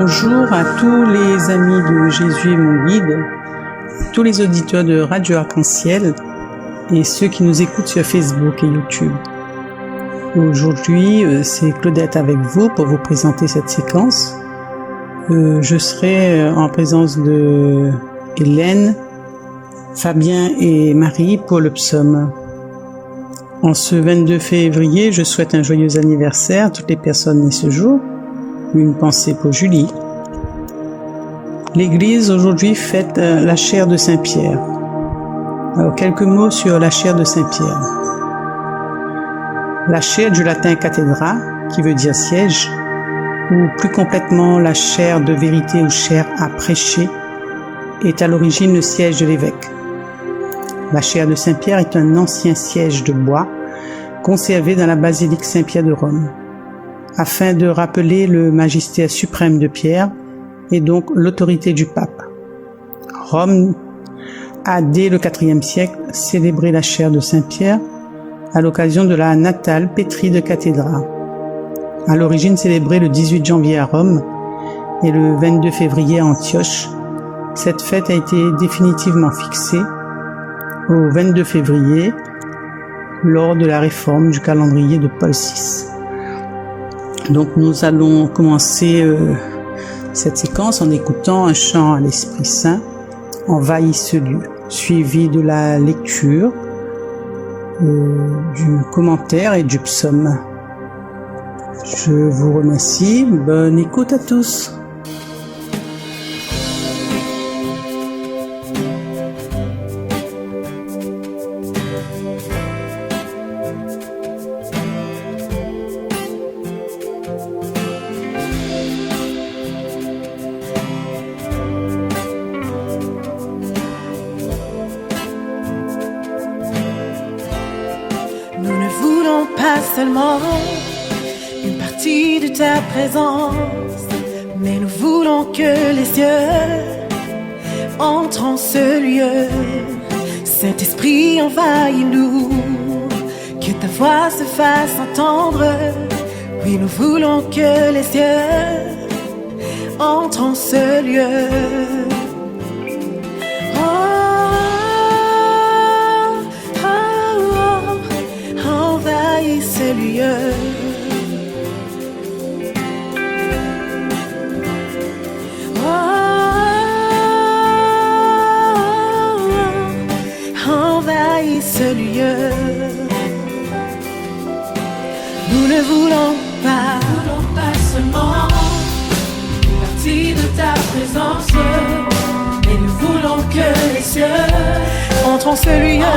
Bonjour à tous les amis de Jésus est mon guide, tous les auditeurs de Radio Arc-en-Ciel et ceux qui nous écoutent sur Facebook et YouTube. Aujourd'hui, c'est Claudette avec vous pour vous présenter cette séquence. Je serai en présence de Hélène, Fabien et Marie pour le psaume. En ce 22 février, je souhaite un joyeux anniversaire à toutes les personnes nées ce jour. Une pensée pour Julie. L'Église aujourd'hui fête la chaire de Saint-Pierre. Alors, quelques mots sur la chaire de Saint-Pierre. La chaire du latin cathedra, qui veut dire siège, ou plus complètement la chaire de vérité ou chaire à prêcher, est à l'origine le siège de l'évêque. La chaire de Saint-Pierre est un ancien siège de bois conservé dans la basilique Saint-Pierre de Rome, afin de rappeler le magistère suprême de Pierre et donc l'autorité du pape. Rome a, dès le IVe siècle, célébré la chaire de Saint-Pierre à l'occasion de la natale pétrie de cathédrale. À l'origine célébrée le 18 janvier à Rome et le 22 février à Antioche, cette fête a été définitivement fixée au 22 février lors de la réforme du calendrier de Paul VI. Donc nous allons commencer cette séquence en écoutant un chant à l'Esprit Saint, Envahis ce lieu, suivi de la lecture, du commentaire et du psaume. Je vous remercie, bonne écoute à tous. Nous ne voulons pas seulement une partie de ta présence, mais nous voulons que les cieux entrent en ce lieu. Saint-Esprit, envahis-nous, que ta voix se fasse entendre. Oui, nous voulons que les cieux entrent en ce lieu. Envahis ce lieu. Envahis ce lieu. Nous ne voulons pas seulement une partie de ta présence, mais nous voulons que les cieux entrent en ce lieu.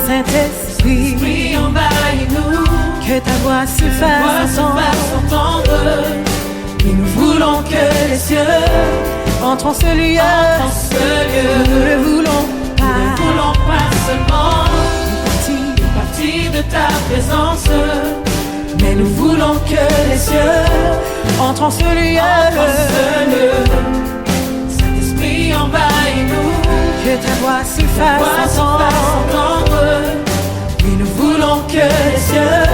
Saint-Esprit, envahis-nous, que ta voix se fasse entendre. Et nous voulons que les cieux entrent en ce lieu. Nous ne voulons pas seulement une partie de ta présence, mais nous voulons que les cieux entrent en ce lieu. Saint-Esprit, envahis-nous, que ta voix se fasse entendre. Oui, nous voulons que les cieux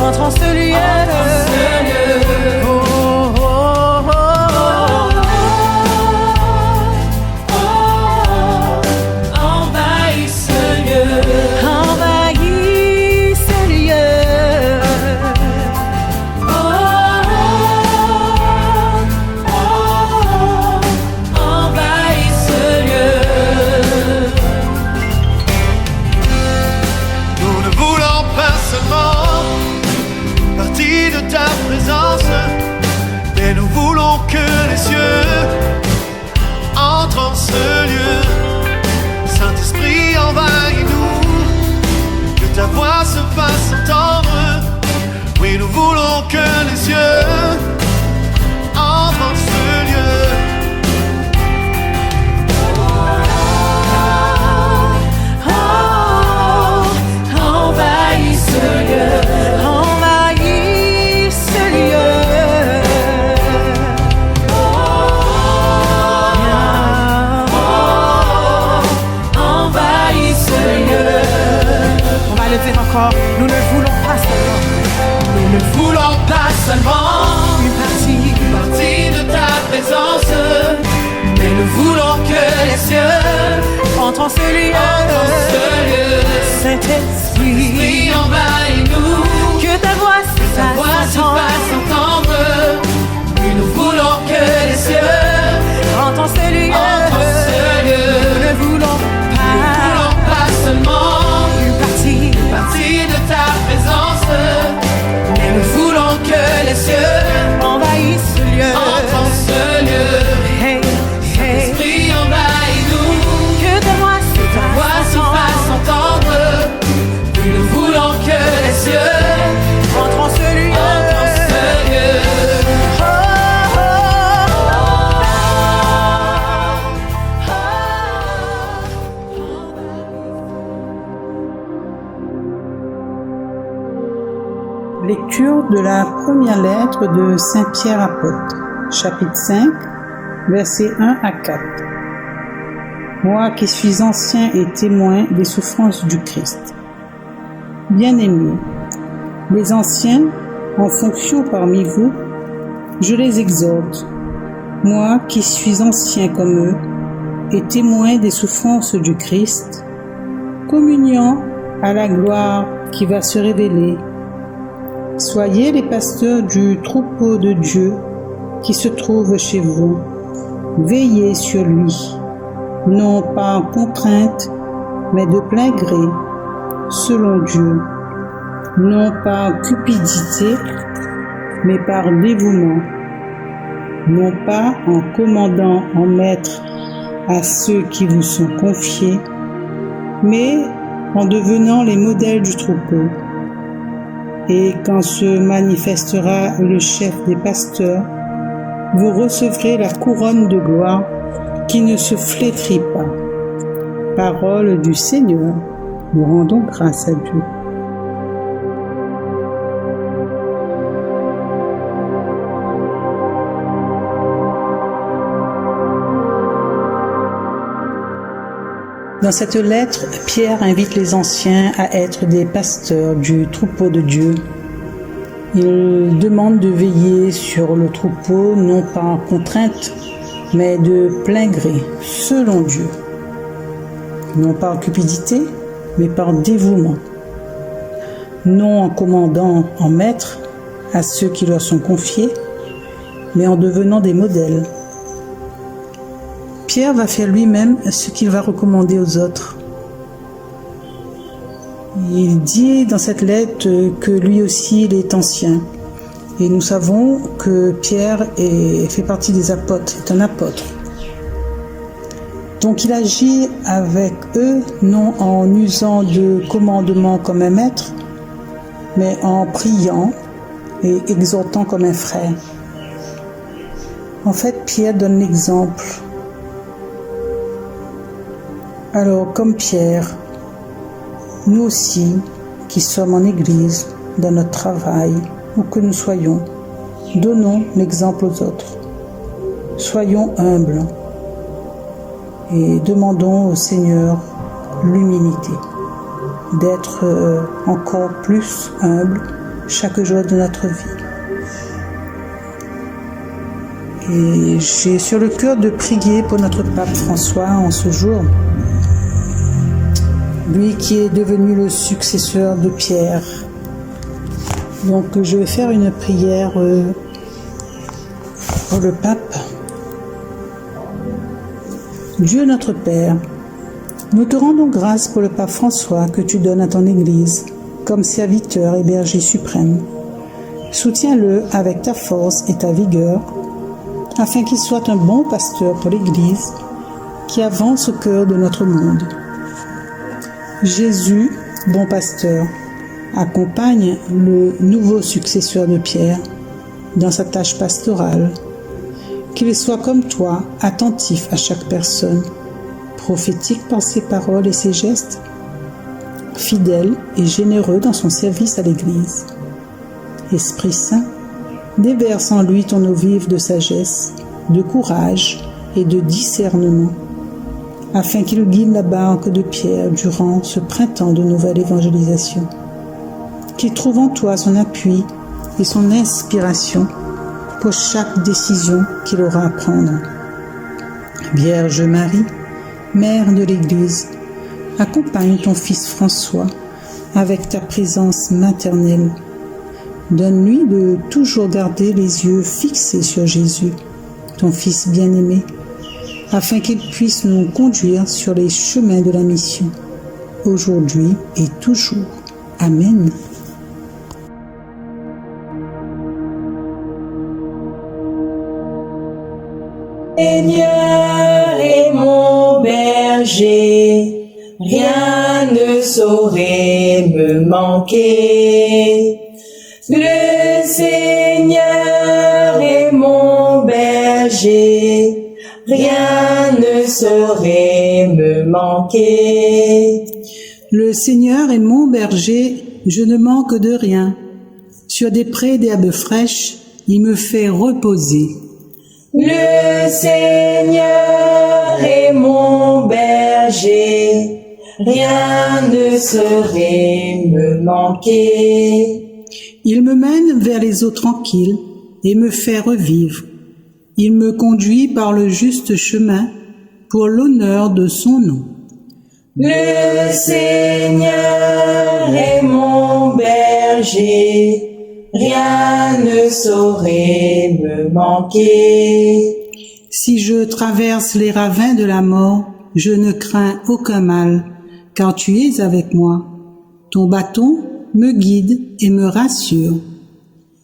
entrent en ce lieu. Oh, oh, oh, oh. Envahis ce lieu. Envahis ce lieu. Oh, oh, oh. Envahis ce lieu. Nous ne voulons pas seulement une partie de ta présence, mais nous voulons que les cieux entrent en ce lieu. Saint-Esprit, envahis-nous, que ta voix se fasse entendre. Oui, nous voulons que les cieux entrent en ce lieu. Envahis ce lieu. Envahis ce lieu. Envahis ce lieu. On va le dire encore. Nous ne voulons pas seulement. Nous ne voulons pas seulement une partie présence, mais nous voulons que les cieux entrent en ce lieu. Saint-Esprit, envahis-nous, que ta voix se fasse entendre. Oui, nous voulons que les cieux entrent en ce lieu. Nous ne voulons pas seulement une partie de ta présence, mais nous voulons que les cieux envahissent ce lieu. Entrent en ce lieu. Hey, hey. Esprit, envahis-nous, que ta voix se fasse entendre. Oui, nous voulons que les cieux entrent en ce lieu. Lecture de la première lettre de Saint Pierre apôtre, chapitre 5, versets 1 à 4. Moi qui suis ancien et témoin des souffrances du Christ. Bien-aimés, les anciens, en fonction parmi vous, je les exhorte, moi qui suis ancien comme eux et témoin des souffrances du Christ, communiant à la gloire qui va se révéler. Soyez les pasteurs du troupeau de Dieu qui se trouve chez vous. Veillez sur lui, non par contrainte, mais de plein gré, selon Dieu, non par cupidité, mais par dévouement, non pas en commandant en maître à ceux qui vous sont confiés, mais en devenant les modèles du troupeau. Et quand se manifestera le chef des pasteurs, vous recevrez la couronne de gloire qui ne se flétrit pas. Parole du Seigneur, nous rendons grâce à Dieu. Dans cette lettre, Pierre invite les anciens à être des pasteurs du troupeau de Dieu. Il demande de veiller sur le troupeau, non par contrainte, mais de plein gré, selon Dieu. Non par cupidité, mais par dévouement. Non en commandant en maître à ceux qui leur sont confiés, mais en devenant des modèles. Pierre va faire lui-même ce qu'il va recommander aux autres. Il dit dans cette lettre que lui aussi il est ancien. Et nous savons que Pierre fait partie des apôtres, est un apôtre. Donc il agit avec eux, non en usant de commandements comme un maître, mais en priant et exhortant comme un frère. En fait, Pierre donne l'exemple. Alors, comme Pierre, nous aussi, qui sommes en Église, dans notre travail, où que nous soyons, donnons l'exemple aux autres. Soyons humbles et demandons au Seigneur l'humilité, d'être encore plus humbles chaque jour de notre vie. Et j'ai sur le cœur de prier pour notre pape François en ce jour. Lui qui est devenu le successeur de Pierre. Donc je vais faire une prière pour le pape. Dieu notre Père, nous te rendons grâce pour le pape François que tu donnes à ton Église comme serviteur et berger suprême. Soutiens-le avec ta force et ta vigueur, afin qu'il soit un bon pasteur pour l'Église qui avance au cœur de notre monde. Jésus, bon pasteur, accompagne le nouveau successeur de Pierre dans sa tâche pastorale, qu'il soit comme toi attentif à chaque personne, prophétique par ses paroles et ses gestes, fidèle et généreux dans son service à l'Église. Esprit Saint, déverse en lui ton eau vive de sagesse, de courage et de discernement, afin qu'il guide la barque de Pierre durant ce printemps de nouvelle évangélisation. Qu'il trouve en toi son appui et son inspiration pour chaque décision qu'il aura à prendre. Vierge Marie, Mère de l'Église, accompagne ton fils François avec ta présence maternelle. Donne-lui de toujours garder les yeux fixés sur Jésus, ton Fils bien-aimé, afin qu'il puisse nous conduire sur les chemins de la mission, aujourd'hui et toujours. Amen. Seigneur est mon berger, rien ne saurait me manquer. Le Seigneur est mon berger, rien ne saurait me manquer. Le Seigneur est mon berger, je ne manque de rien. Sur des prés d'herbes fraîches, il me fait reposer. Le Seigneur est mon berger, rien ne saurait me manquer. Il me mène vers les eaux tranquilles et me fait revivre. Il me conduit par le juste chemin pour l'honneur de son nom. Le Seigneur est mon berger, rien ne saurait me manquer. Si je traverse les ravins de la mort, je ne crains aucun mal, car tu es avec moi. Ton bâton me guide et me rassure.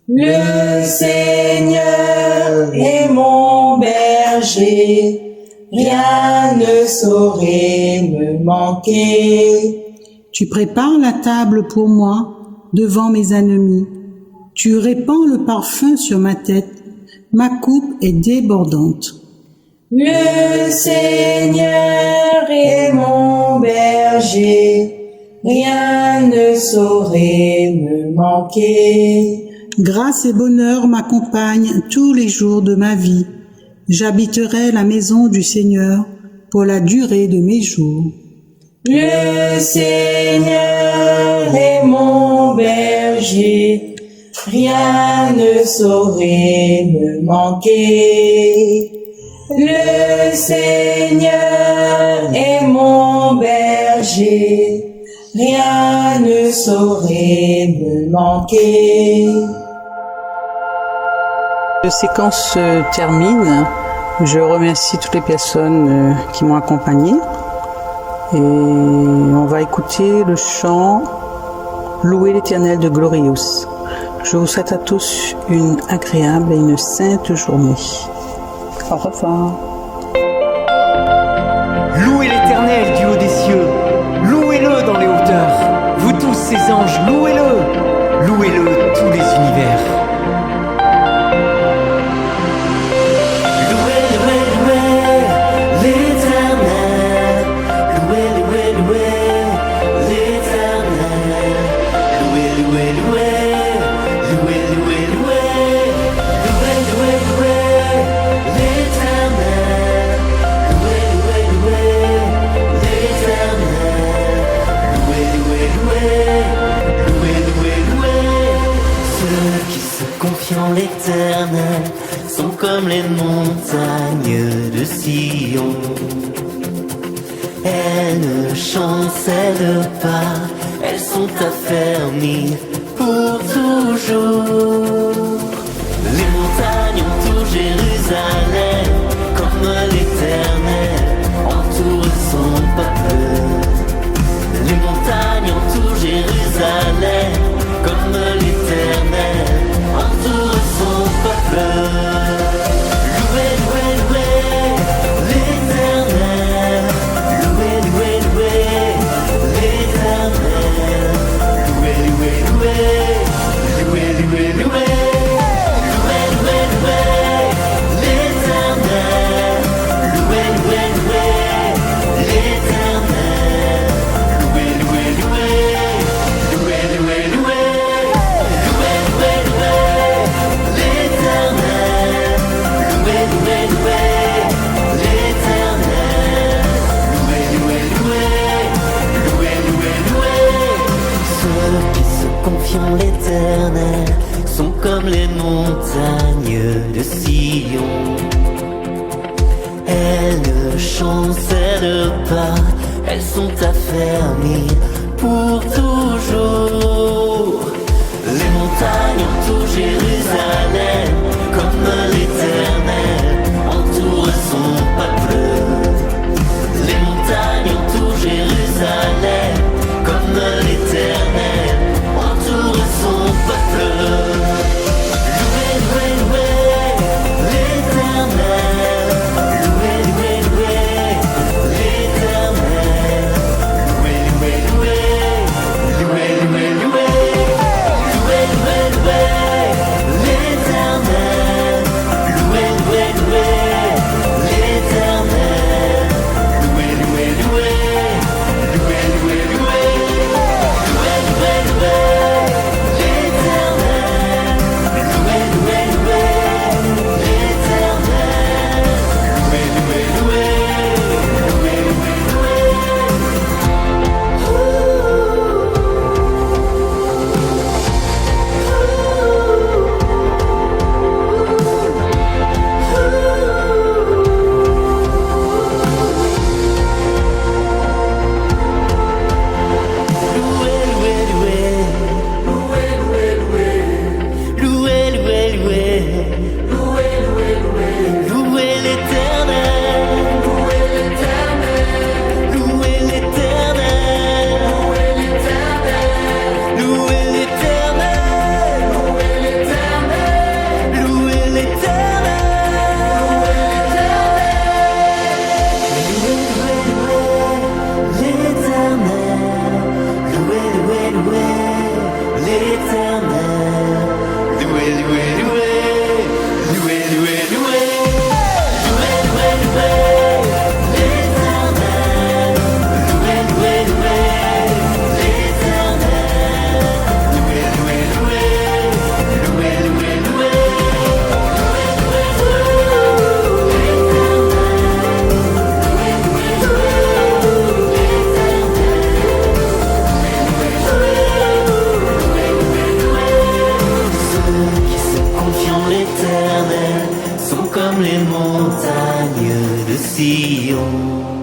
Le Seigneur est mon berger, rien ne saurait me manquer. Tu prépares la table pour moi devant mes ennemis. Tu répands le parfum sur ma tête. Ma coupe est débordante. Le Seigneur est mon berger, rien ne saurait me manquer. Grâce et bonheur m'accompagnent tous les jours de ma vie. J'habiterai la maison du Seigneur pour la durée de mes jours. Le Seigneur est mon berger, rien ne saurait me manquer. Le Seigneur est mon berger, rien ne saurait me manquer. La séquence se termine. Je remercie toutes les personnes qui m'ont accompagné. Et on va écouter le chant « Louer l'Éternel » de Glorious. Je vous souhaite à tous une agréable et une sainte journée. Au revoir. Louez l'Éternel du haut des cieux, louez-le dans les hauteurs, vous tous ses anges, louez-le, louez-le tous les univers. Louez, louez, louez l'Éternel, louez, louez, louez l'Éternel, louez, louez, louez, louez, louez, louez, louez, louez, louez l'Éternel, louez, louez, louez l'Éternel, louez, louez, louez, louez, louez, louez. Ceux qui se confient en l'Éternel sont comme les montagnes de Sion. Elles ne chancellent pas, elles sont affermies pour toujours. Les montagnes entourent Jérusalem, comme l'Éternel entoure son peuple. Les montagnes entourent Jérusalem, comme l'Éternel entoure son peuple. Louez, louez, louez l'Éternel, louez, louez, louez l'Éternel, louez, louez, louez, louez, louez, louez. comme les montagnes de Sion. Elles ne chancellent pas, elles sont affermies pour toujours. Les montagnes entourent Jérusalem, comme l'Éternel entoure son peuple. Les montagnes entourent Jérusalem, comme l'Éternel entoure son peuple. Louez, louez, louez l'Éternel. Louez, louez, louez l'Éternel. Louez, louez, louez. Louez, louez, louez. Louez, louez, louez l'Éternel. Louez, louez, louez l'Éternel. Louez, louez, louez. Louez, louez, louez. Louez, louez, louez l'Éternel. Louez, louez, louez l'Éternel. Louez, louez, louez. Louez, louez, louez l'Éternel. Louez l'Éternel. Louez l'Éternel. Louez Ceux qui se confient en l'Éternel sont comme les montagnes de Sion.